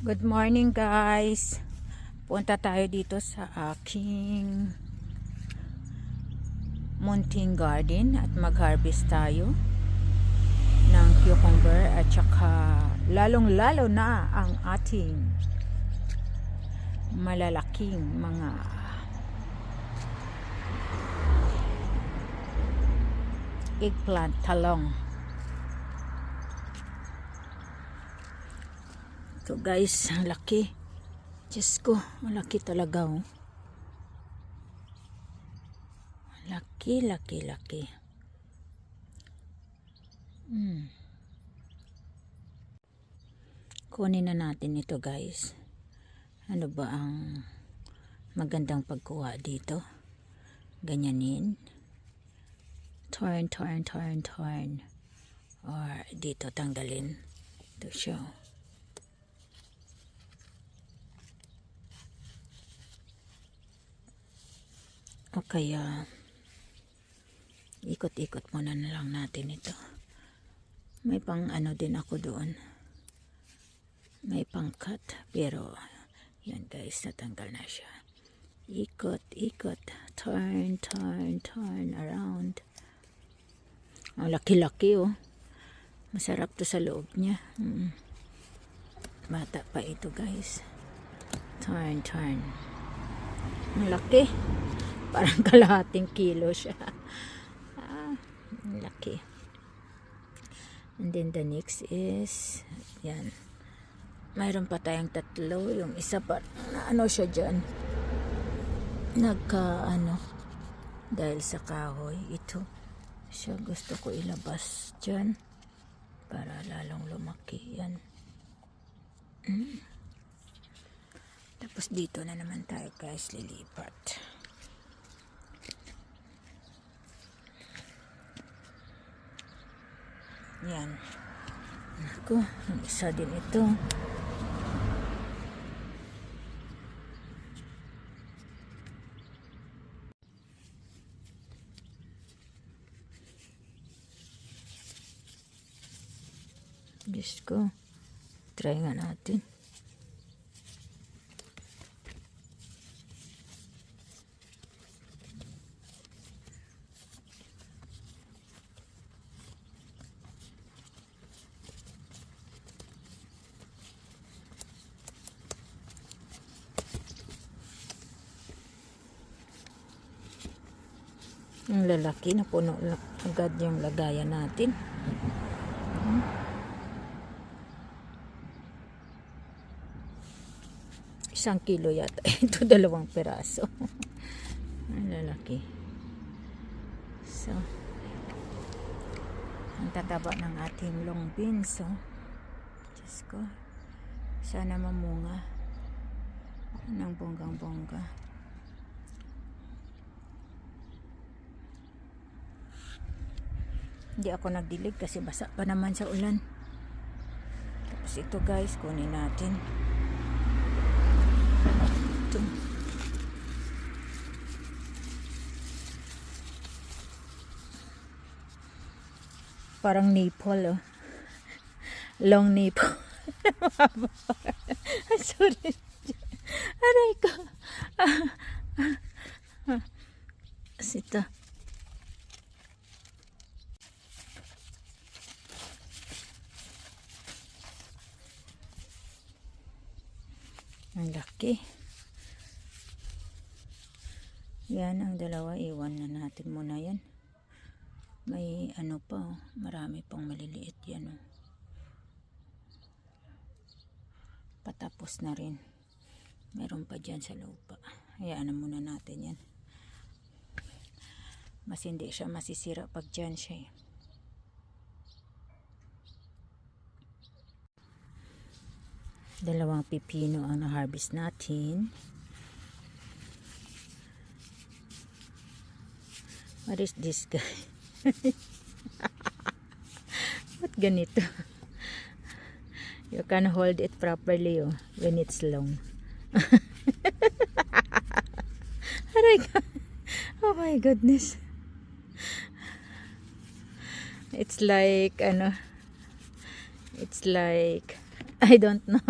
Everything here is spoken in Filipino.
Good morning guys. Punta tayo dito sa aking munting garden at mag-harvest tayo ng cucumber at saka lalong-lalo na ang ating malalaking mga eggplant, talong. So guys, ang laki. Diyos ko, malaki talaga oh. Laki. Kunin na natin ito guys. Ano ba ang magandang pagkuha dito? Ganyanin. Turn. Or dito tanggalin. Ito siya. O kaya ikot-ikot muna na lang natin ito. May pang ano din ako doon. May pang-cut. Pero yan guys, natanggal na siya. Ikot. Turn around. Ang laki-laki oh. Masarap to sa loob niya. Bata pa ito guys. Turn. Ang laki. Parang kalahating kilo siya. Laki. And then the next is, yan. Mayroon pa tayong tatlo. Yung isa pa, ano siya dyan. Dahil sa kahoy. Ito. Siya gusto ko ilabas dyan. Para lalong lumaki. Yan. Tapos dito na naman tayo guys lilipat. Yan. Ako, isa din ito. Diyos ko. Try nga natin. Ang lalaki na puno agad yung lagayan natin. 1 kilo yata. Ito 2 peraso. Ang lalaki. So, ang tataba ng ating long beans. So, Diyos ko. Sana mamunga ng bonggang-bongga. Hindi ako nagdilig kasi basa pa naman sa ulan. Tapos ito guys, kunin natin. Ito. Parang nipple oh. Long nipple. Sorry. Aray ko. Ito. Ang laki. Yan ang dalawa. Iwan na natin muna yan. May ano pa. Oh. Marami pang maliliit yan. Oh. Patapos na rin. Meron pa dyan sa lupa. Hayaan na muna natin yan. Mas hindi siya masisira pag dyan siya. Dalawang pipino ang na-harvest natin. What is this guy? What ganito? You can hold it properly oh, when it's long. Oh my goodness. It's like I don't know.